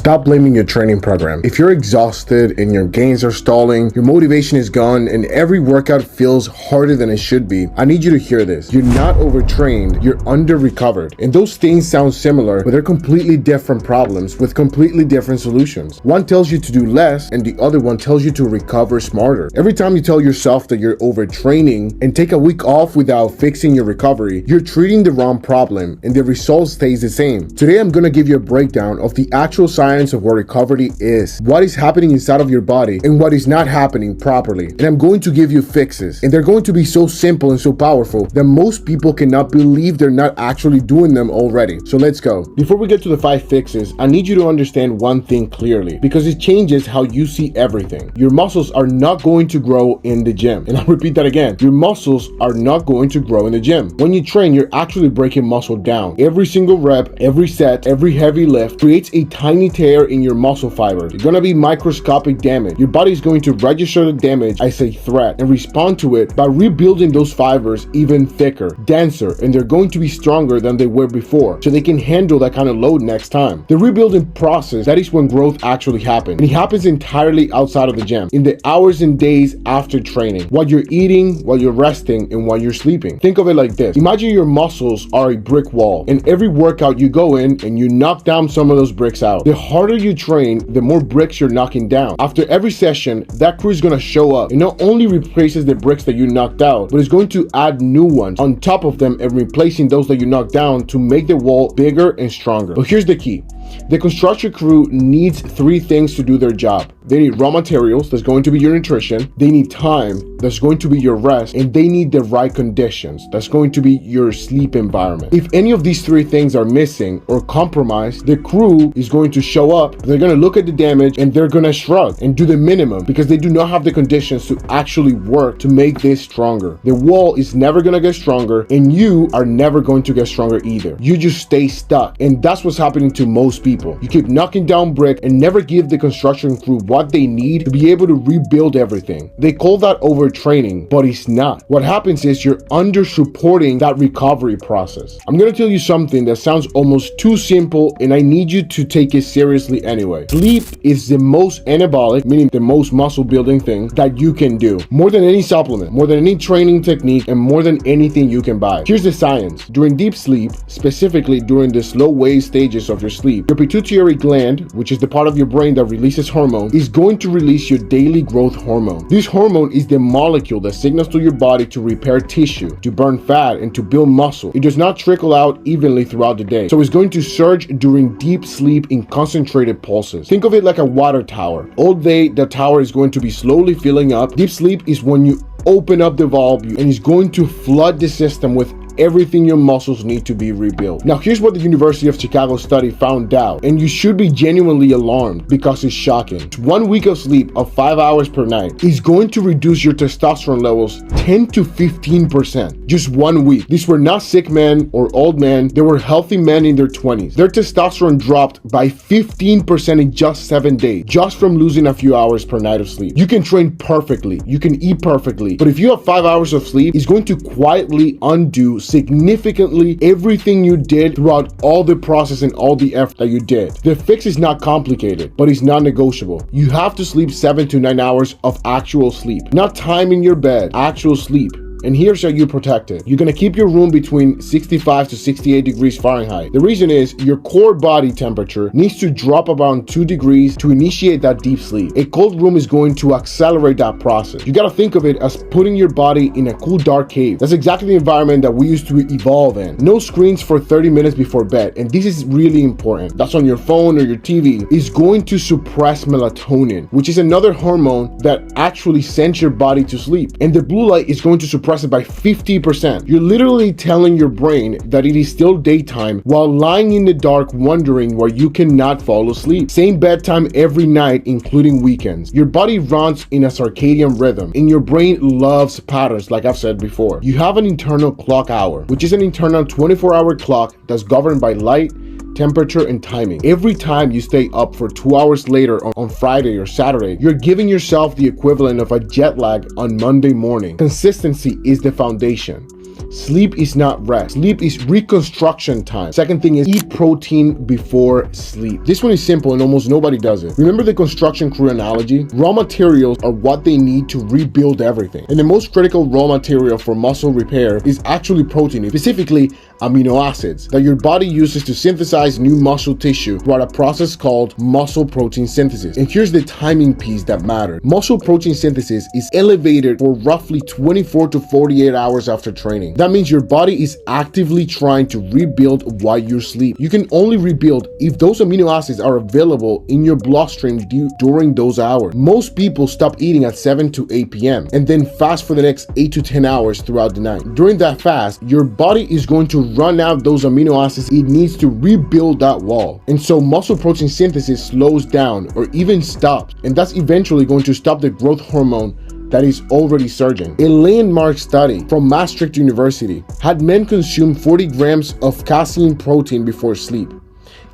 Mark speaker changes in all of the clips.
Speaker 1: Stop blaming your training program. If you're exhausted and your gains are stalling, your motivation is gone, and every workout feels harder than it should be, I need you to hear this. You're not overtrained, you're under-recovered. And those things sound similar, but they're completely different problems with completely different solutions. One tells you to do less, and the other one tells you to recover smarter. Every time you tell yourself that you're overtraining and take a week off without fixing your recovery, you're treating the wrong problem, and the result stays the same. Today, I'm gonna give you a breakdown of the actual science of what recovery is, what is happening inside of your body, and what is not happening properly. And I'm going to give you fixes, and they're going to be so simple and so powerful that most people cannot believe they're not actually doing them already. So let's go. Before we get to the 5 fixes, I need you to understand one thing clearly, because it changes how you see everything. Your muscles are not going to grow in the gym. And I'll repeat that again. Your muscles are not going to grow in the gym. When you train, you're actually breaking muscle down. Every single rep, every set, every heavy lift creates a tiny tear in your muscle fibers. It's gonna be microscopic damage. Your body is going to register the damage as a threat and respond to it by rebuilding those fibers even thicker, denser, and they're going to be stronger than they were before, so they can handle that kind of load next time. The rebuilding process, that is when growth actually happens. And it happens entirely outside of the gym, in the hours and days after training, while you're eating, while you're resting, and while you're sleeping. Think of it like this. Imagine your muscles are a brick wall, and every workout you go in and you knock down some of those bricks out. The harder you train, the more bricks you're knocking down. After every session, that crew is going to show up and not only replaces the bricks that you knocked out, but is going to add new ones on top of them and replacing those that you knocked down to make the wall bigger and stronger. But here's the key. The construction crew needs 3 things to do their job. They need raw materials, that's going to be your nutrition. They need time, that's going to be your rest. And they need the right conditions, that's going to be your sleep environment. If any of these 3 things are missing or compromised, the crew is going to show up, they're going to look at the damage, and they're going to shrug and do the minimum because they do not have the conditions to actually work to make this stronger. The wall is never going to get stronger, and you are never going to get stronger either. You just stay stuck, and that's what's happening to most people. You keep knocking down brick and never give the construction crew what they need to be able to rebuild everything. They call that overtraining, but it's not. What happens is you're under supporting that recovery process. I'm going to tell you something that sounds almost too simple, and I need you to take it seriously anyway. Sleep is the most anabolic, meaning the most muscle building thing that you can do. More than any supplement, more than any training technique, and more than anything you can buy. Here's the science. During deep sleep, specifically during the slow wave stages of your sleep, your pituitary gland, which is the part of your brain that releases hormone, is going to release your daily growth hormone. This hormone is the molecule that signals to your body to repair tissue, to burn fat, and to build muscle. It does not trickle out evenly throughout the day, so it's going to surge during deep sleep in concentrated pulses. Think of it like a water tower. All day, the tower is going to be slowly filling up. Deep sleep is when you open up the valve and it's going to flood the system with everything your muscles need to be rebuilt. Now, here's what the University of Chicago study found out, and you should be genuinely alarmed because it's shocking. 1 week of sleep of 5 hours per night is going to reduce your testosterone levels 10 to 15%. Just 1 week. These were not sick men or old men. They were healthy men in their 20s. Their testosterone dropped by 15% in just 7 days, just from losing a few hours per night of sleep. You can train perfectly. You can eat perfectly. But if you have 5 hours of sleep, it's going to quietly undo significantly everything you did throughout all the process and all the effort that you did. The fix is not complicated, but it's non-negotiable. You have to sleep 7 to 9 hours of actual sleep, not time in your bed, actual sleep. And here's how you protect it. You're going to keep your room between 65 to 68 degrees Fahrenheit. The reason is your core body temperature needs to drop around 2 degrees to initiate that deep sleep. A cold room is going to accelerate that process. You got to think of it as putting your body in a cool, dark cave. That's exactly the environment that we used to evolve in. No screens for 30 minutes before bed. And this is really important. That's on your phone or your TV. Is going to suppress melatonin, which is another hormone that actually sends your body to sleep. And the blue light is going to suppress it by 50%. You're literally telling your brain that it is still daytime while lying in the dark wondering why you cannot fall asleep. Same bedtime every night, including weekends. Your body runs in a circadian rhythm and your brain loves patterns, like I've said before. You have an internal clock hour, which is an internal 24-hour clock that's governed by light, temperature, and timing. Every time you stay up for 2 hours later on Friday or Saturday, you're giving yourself the equivalent of a jet lag on Monday morning. Consistency is the foundation. Sleep is not rest. Sleep is reconstruction time. Second thing is eat protein before sleep. This one is simple and almost nobody does it. Remember the construction crew analogy? Raw materials are what they need to rebuild everything. And the most critical raw material for muscle repair is actually protein, specifically amino acids, that your body uses to synthesize new muscle tissue through a process called muscle protein synthesis. And here's the timing piece that matters. Muscle protein synthesis is elevated for roughly 24 to 48 hours after training. That means your body is actively trying to rebuild while you sleep. You can only rebuild if those amino acids are available in your bloodstream during those hours. Most people stop eating at 7 to 8 p.m. and then fast for the next 8 to 10 hours throughout the night. During that fast, your body is going to run out those amino acids it needs to rebuild that wall. And so muscle protein synthesis slows down or even stops. And that's eventually going to stop the growth hormone that is already surging. A landmark study from Maastricht University had men consume 40 grams of casein protein before sleep.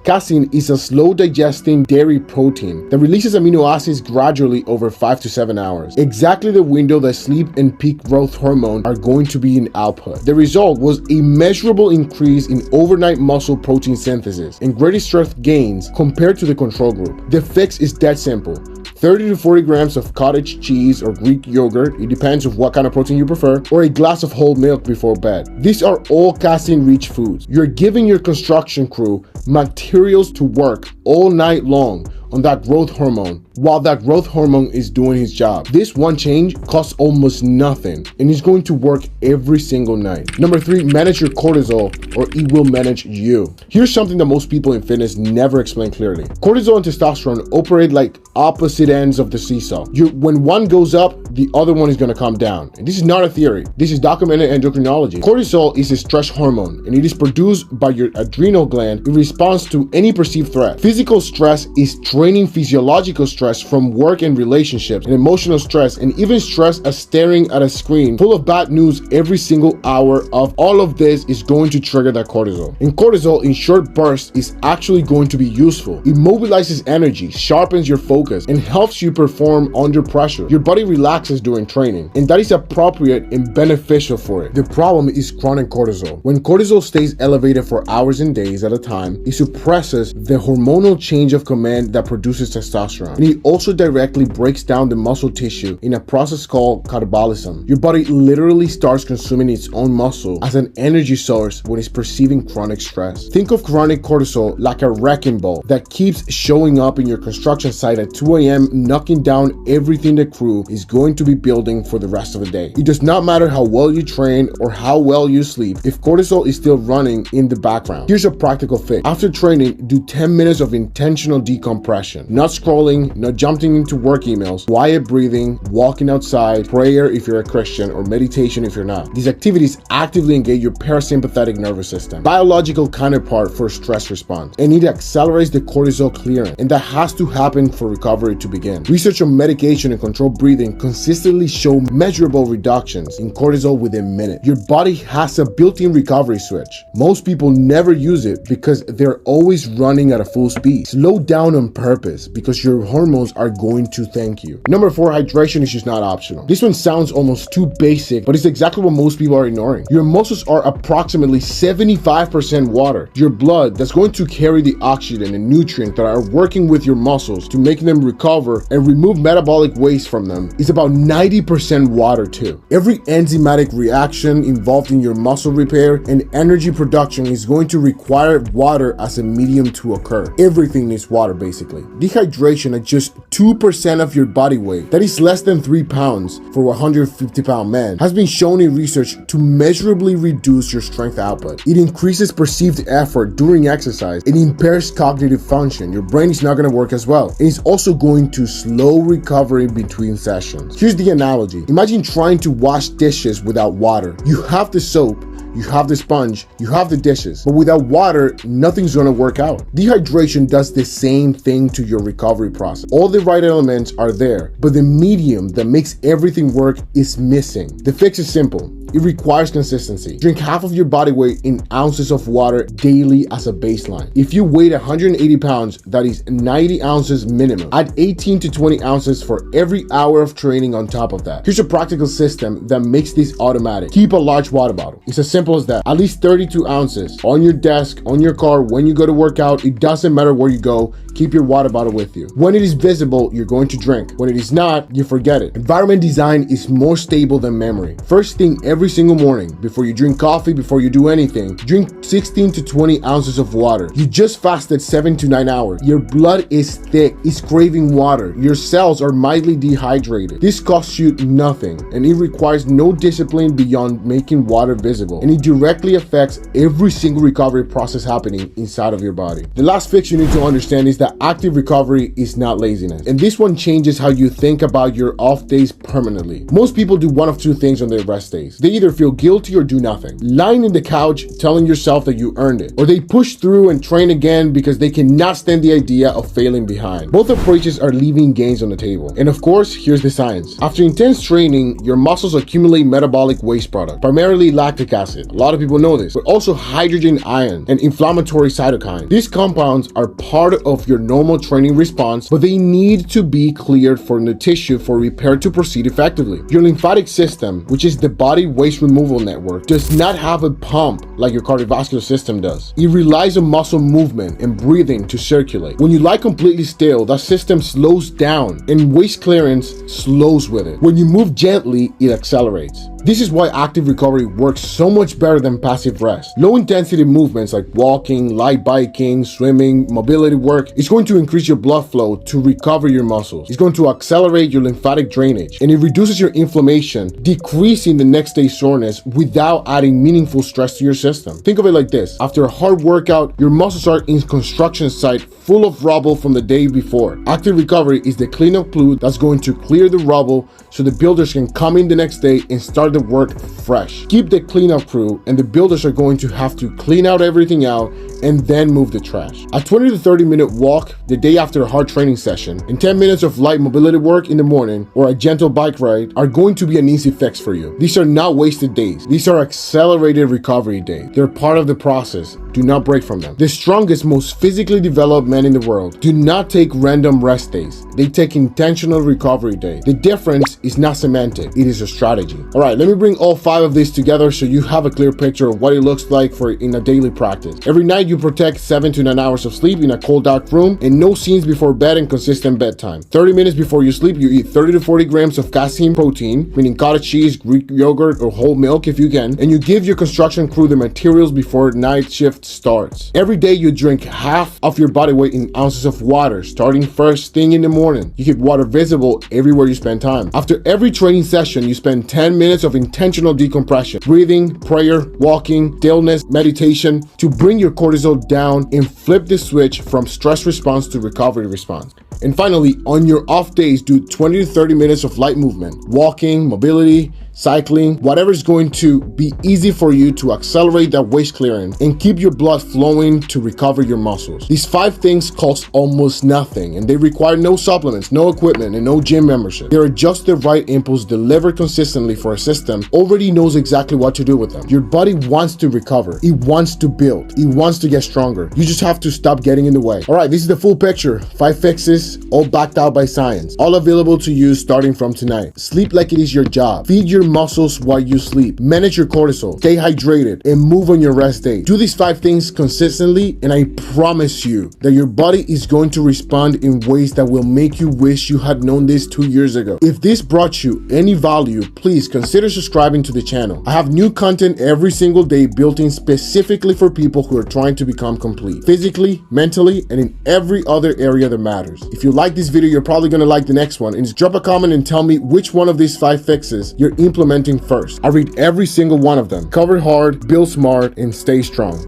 Speaker 1: Casein is a slow digesting dairy protein that releases amino acids gradually over 5 to 7 hours, exactly the window that sleep and peak growth hormone are going to be in output. The result was a measurable increase in overnight muscle protein synthesis and greater strength gains compared to the control group. The fix is that simple. 30 to 40 grams of cottage cheese or Greek yogurt, it depends on what kind of protein you prefer, or a glass of whole milk before bed. These are all casein-rich foods. You're giving your construction crew materials to work all night long on that growth hormone while that growth hormone is doing his job. This one change costs almost nothing and is going to work every single night. Number 3, manage your cortisol or it will manage you. Here's something that most people in fitness never explain clearly. Cortisol and testosterone operate like opposite ends of the seesaw. When one goes up, the other one is going to come down. And this is not a theory. This is documented endocrinology. Cortisol is a stress hormone and it is produced by your adrenal gland in response to any perceived threat. Physical stress is training physiological stress from work and relationships, and emotional stress, and even stress as staring at a screen full of bad news every single hour of all of this is going to trigger that cortisol. And cortisol in short bursts is actually going to be useful. It mobilizes energy, sharpens your focus, and helps you perform under pressure. Your body relaxes during training, and that is appropriate and beneficial for it. The problem is chronic cortisol. When cortisol stays elevated for hours and days at a time, it suppresses the hormonal change of command that produces testosterone. And it also directly breaks down the muscle tissue in a process called catabolism. Your body literally starts consuming its own muscle as an energy source when it's perceiving chronic stress. Think of chronic cortisol like a wrecking ball that keeps showing up in your construction site at 2 a.m., knocking down everything the crew is going to be building for the rest of the day. It does not matter how well you train or how well you sleep if cortisol is still running in the background. Here's a practical fix. After training, do 10 minutes of intentional decompression. Not scrolling, not jumping into work emails, quiet breathing, walking outside, prayer if you're a Christian, or meditation if you're not. These activities actively engage your parasympathetic nervous system, biological counterpart for stress response, and it accelerates the cortisol clearance, and that has to happen for recovery to begin. Research on medication and controlled breathing consistently show measurable reductions in cortisol within minutes. Your body has a built-in recovery switch. Most people never use it because they're always running at a full speed. Slow down on purpose because your hormones are going to thank you. Number 4, hydration is just not optional. This one sounds almost too basic, but it's exactly what most people are ignoring. Your muscles are approximately 75% water. Your blood that's going to carry the oxygen and nutrients that are working with your muscles to make them recover and remove metabolic waste from them is about 90% water too. Every enzymatic reaction involved in your muscle repair and energy production is going to require water as a medium to occur. Everything needs water basically. Dehydration at just 2% of your body weight, that is less than 3 pounds for a 150-pound man, has been shown in research to measurably reduce your strength output. It increases perceived effort during exercise. It impairs cognitive function. Your brain is not going to work as well. And it's also going to slow recovery between sessions. Here's the analogy. Imagine trying to wash dishes without water. You have the soap, you have the sponge, you have the dishes, but without water, nothing's gonna work out. Dehydration does the same thing to your recovery process. All the right elements are there, but the medium that makes everything work is missing. The fix is simple. It requires consistency. Drink half of your body weight in ounces of water daily as a baseline. If you weigh 180 pounds, that is 90 ounces minimum. Add 18 to 20 ounces for every hour of training on top of that. Here's a practical system that makes this automatic. Keep a large water bottle. It's as simple as that. At least 32 ounces on your desk, on your car, when you go to work out. It doesn't matter where you go. Keep your water bottle with you. When it is visible, you're going to drink. When it is not, you forget it. Environment design is more stable than memory. First thing every single morning, before you drink coffee, before you do anything, drink 16 to 20 ounces of water. You just fasted 7 to 9 hours. Your blood is thick. It's craving water. Your cells are mildly dehydrated. This costs you nothing, and it requires no discipline beyond making water visible, and it directly affects every single recovery process happening inside of your body. The last fix you need to understand is that active recovery is not laziness, and this one changes how you think about your off days permanently. Most people do one of two things on their rest days. They either feel guilty or do nothing, lying in the couch telling yourself that you earned it, or they push through and train again because they cannot stand the idea of failing behind. Both approaches are leaving gains on the table, and of course, here's the science. After intense training, your muscles accumulate metabolic waste product, primarily lactic acid. A lot of people know this, but also hydrogen ion and inflammatory cytokines. These compounds are part of your normal training response, but they need to be cleared from the tissue for repair to proceed effectively. Your lymphatic system, which is the body waste removal network, does not have a pump like your cardiovascular system does. It relies on muscle movement and breathing to circulate. When you lie completely still, that system slows down and waste clearance slows with it. When you move gently, it accelerates. This is why active recovery works so much better than passive rest. Low intensity movements like walking, light biking, swimming, mobility work is going to increase your blood flow to recover your muscles. It's going to accelerate your lymphatic drainage, and it reduces your inflammation, decreasing the next day soreness without adding meaningful stress to your system. Think of it like this. After a hard workout, your muscles are in construction site full of rubble from the day before. Active recovery is the cleanup crew that's going to clear the rubble so the builders can come in the next day and start the work fresh. Keep the cleanup crew, and the builders are going to have to clean out everything out and then move the trash. A 20 to 30 minute walk the day after a hard training session and 10 minutes of light mobility work in the morning or a gentle bike ride are going to be an easy fix for you. These are not wasted days. These are accelerated recovery days. They're part of the process. Do not break from them. The strongest, most physically developed men in the world do not take random rest days. They take intentional recovery days. The difference is not semantic. It is a strategy. All right, let me bring all 5 of these together so you have a clear picture of what it looks like in a daily practice. Every night you protect 7 to 9 hours of sleep in a cold, dark room and no scenes before bed and consistent bedtime. 30 minutes before you sleep, you eat 30 to 40 grams of casein protein, meaning cottage cheese, Greek yogurt, or whole milk if you can, and you give your construction crew the materials before night shift starts. Every day you drink half of your body weight in ounces of water, starting first thing in the morning. You keep water visible everywhere you spend time. After every training session, you spend 10 minutes of intentional decompression, breathing, prayer, walking, stillness, meditation to bring your cortisol down and flip the switch from stress response to recovery response. And finally, on your off days, do 20 to 30 minutes of light movement, walking, mobility, cycling, whatever is going to be easy for you to accelerate that waste clearance and keep your blood flowing to recover your muscles. These 5 things cost almost nothing, and they require no supplements, no equipment, and no gym membership. They are just the right impulse delivered consistently for a system already knows exactly what to do with them. Your body wants to recover. It wants to build. It wants to get stronger. You just have to stop getting in the way. All right, this is the full picture. 5 fixes, all backed out by science, all available to you starting from tonight. Sleep like it is your job. Feed your muscles while you sleep. Manage your cortisol. Stay hydrated and move on your rest day. Do these 5 things consistently, and I promise you that your body is going to respond in ways that will make you wish you had known this 2 years ago. If this brought you any value, please consider subscribing to the channel. I have new content every single day built in specifically for people who are trying to become complete, physically, mentally, and in every other area that matters. If you like this video, you're probably going to like the next one, and just drop a comment and tell me which one of these 5 fixes you're implementing first. I read every single one of them. Cover hard, build smart, and stay strong.